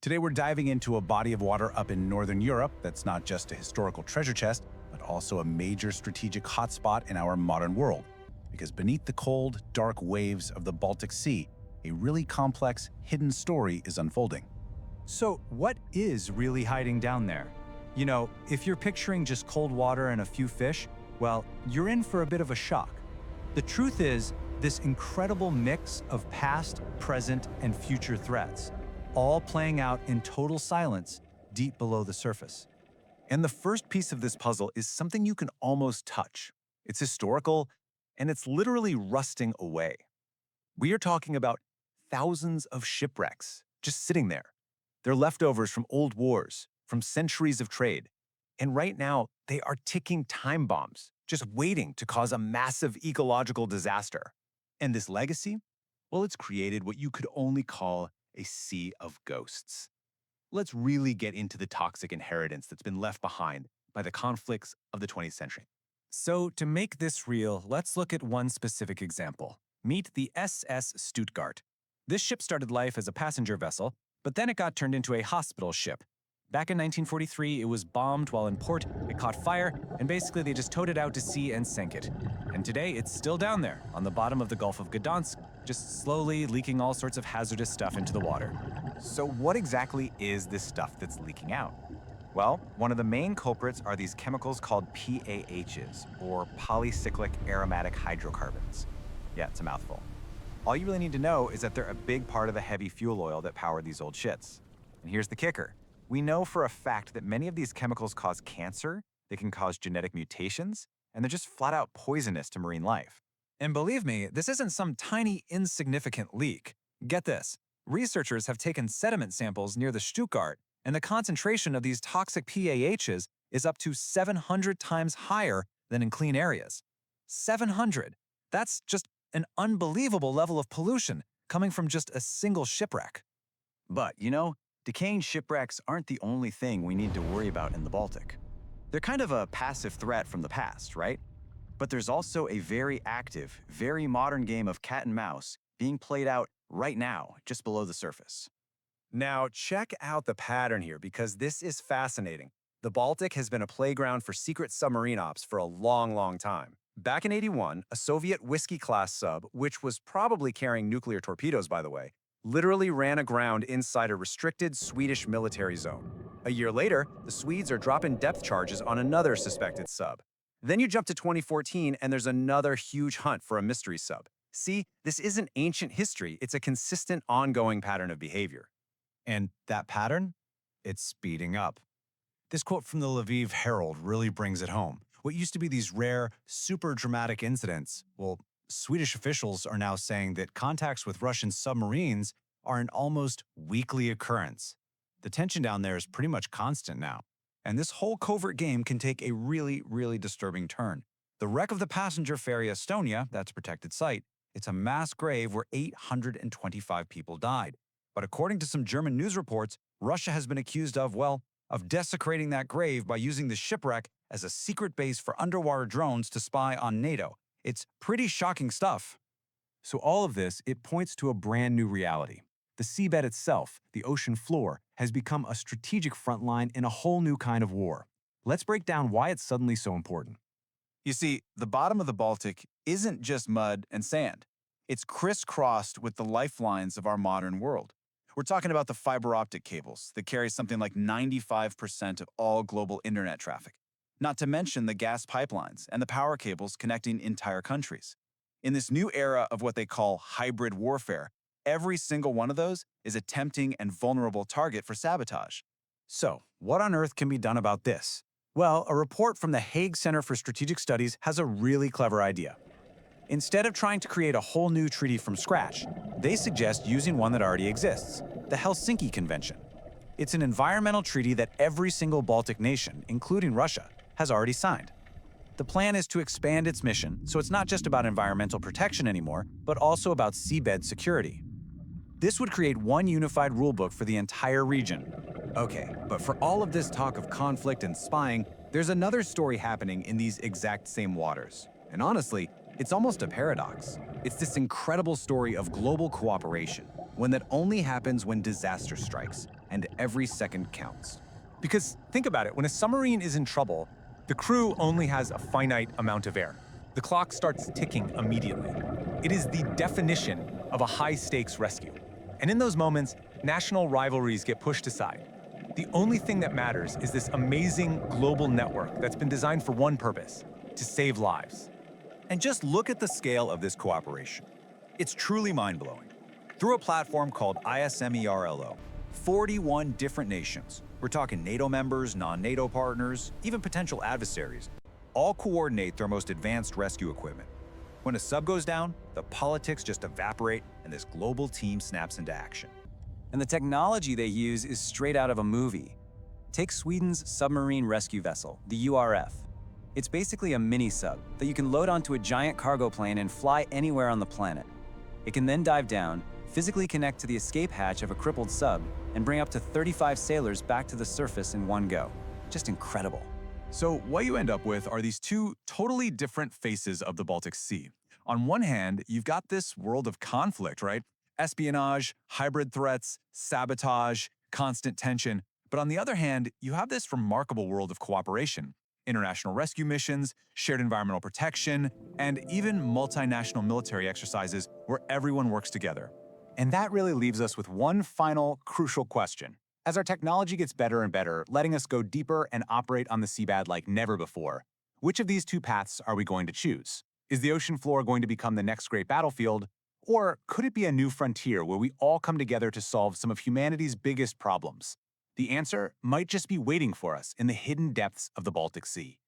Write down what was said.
Today we're diving into a body of water up in northern Europe that's not just a historical treasure chest, but also a major strategic hotspot in our modern world. Because beneath the cold, dark waves of the Baltic Sea, a really complex, hidden story is unfolding. So what is really hiding down there? You know, if you're picturing just cold water and a few fish, well, you're in for a bit of a shock. The truth is, this incredible mix of past, present, and future threats, all playing out in total silence deep below the surface. And the first piece of this puzzle is something you can almost touch. It's historical, and it's literally rusting away. We are talking about thousands of shipwrecks just sitting there. They're leftovers from old wars, from centuries of trade. And right now, they are ticking time bombs, just waiting to cause a massive ecological disaster. And this legacy? Well, it's created what you could only call a sea of ghosts. Let's really get into the toxic inheritance that's been left behind by the conflicts of the 20th century. So to make this real, let's look at one specific example. Meet the SS Stuttgart. This ship started life as a passenger vessel, but then it got turned into a hospital ship. Back in 1943, it was bombed while in port, it caught fire, and basically they just towed it out to sea and sank it. And today, it's still down there, on the bottom of the Gulf of Gdansk, just slowly leaking all sorts of hazardous stuff into the water. So what exactly is this stuff that's leaking out? Well, one of the main culprits are these chemicals called PAHs, or polycyclic aromatic hydrocarbons. Yeah, it's a mouthful. All you really need to know is that they're a big part of the heavy fuel oil that powered these old shits. And here's the kicker. We know for a fact that many of these chemicals cause cancer, they can cause genetic mutations, and they're just flat out poisonous to marine life. And believe me, this isn't some tiny, insignificant leak. Get this. Researchers have taken sediment samples near the Stuttgart, and the concentration of these toxic PAHs is up to 700 times higher than in clean areas. 700! That's just an unbelievable level of pollution coming from just a single shipwreck. But, decaying shipwrecks aren't the only thing we need to worry about in the Baltic. They're kind of a passive threat from the past, right? But there's also a very active, very modern game of cat and mouse being played out right now, just below the surface. Now, check out the pattern here because this is fascinating. The Baltic has been a playground for secret submarine ops for a long, long time. Back in '81, a Soviet Whiskey-class sub, which was probably carrying nuclear torpedoes, by the way, literally ran aground inside a restricted Swedish military zone. A year later, the Swedes are dropping depth charges on another suspected sub. Then you jump to 2014 and there's another huge hunt for a mystery sub. See, this isn't ancient history, it's a consistent, ongoing pattern of behavior. And that pattern? It's speeding up. This quote from the Lviv Herald really brings it home. What used to be these rare, super dramatic incidents, well, Swedish officials are now saying that contacts with Russian submarines are an almost weekly occurrence. The tension down there is pretty much constant now. And this whole covert game can take a really, really disturbing turn. The wreck of the passenger ferry Estonia, that's a protected site, it's a mass grave where 825 people died. But according to some German news reports, Russia has been accused of desecrating that grave by using the shipwreck as a secret base for underwater drones to spy on NATO. It's pretty shocking stuff. So all of this, it points to a brand new reality. The seabed itself, the ocean floor, has become a strategic front line in a whole new kind of war. Let's break down why it's suddenly so important. You see, the bottom of the Baltic isn't just mud and sand. It's crisscrossed with the lifelines of our modern world. We're talking about the fiber optic cables that carry something like 95% of all global internet traffic. Not to mention the gas pipelines and the power cables connecting entire countries. In this new era of what they call hybrid warfare, every single one of those is a tempting and vulnerable target for sabotage. So, what on earth can be done about this? Well, a report from the Hague Center for Strategic Studies has a really clever idea. Instead of trying to create a whole new treaty from scratch, they suggest using one that already exists, the Helsinki Convention. It's an environmental treaty that every single Baltic nation, including Russia, has already signed. The plan is to expand its mission, so it's not just about environmental protection anymore, but also about seabed security. This would create one unified rulebook for the entire region. Okay, but for all of this talk of conflict and spying, there's another story happening in these exact same waters. And honestly, it's almost a paradox. It's this incredible story of global cooperation, one that only happens when disaster strikes. and every second counts. Because think about it, when a submarine is in trouble, the crew only has a finite amount of air. The clock starts ticking immediately. It is the definition of a high-stakes rescue. And in those moments, national rivalries get pushed aside. The only thing that matters is this amazing global network that's been designed for one purpose: to save lives. And just look at the scale of this cooperation. It's truly mind-blowing. Through a platform called ISMERLO, 41 different nations, we're talking NATO members, non-NATO partners, even potential adversaries, all coordinate their most advanced rescue equipment. When a sub goes down, the politics just evaporate and this global team snaps into action. And the technology they use is straight out of a movie. Take Sweden's submarine rescue vessel, the URF. It's basically a mini-sub that you can load onto a giant cargo plane and fly anywhere on the planet. It can then dive down, physically connect to the escape hatch of a crippled sub, and bring up to 35 sailors back to the surface in one go. Just incredible. So what you end up with are these two totally different faces of the Baltic Sea. On one hand, you've got this world of conflict, right? Espionage, hybrid threats, sabotage, constant tension. But on the other hand, you have this remarkable world of cooperation. International rescue missions, shared environmental protection, and even multinational military exercises where everyone works together. And that really leaves us with one final crucial question. As our technology gets better and better, letting us go deeper and operate on the seabed like never before, which of these two paths are we going to choose? Is the ocean floor going to become the next great battlefield? Or could it be a new frontier where we all come together to solve some of humanity's biggest problems? The answer might just be waiting for us in the hidden depths of the Baltic Sea.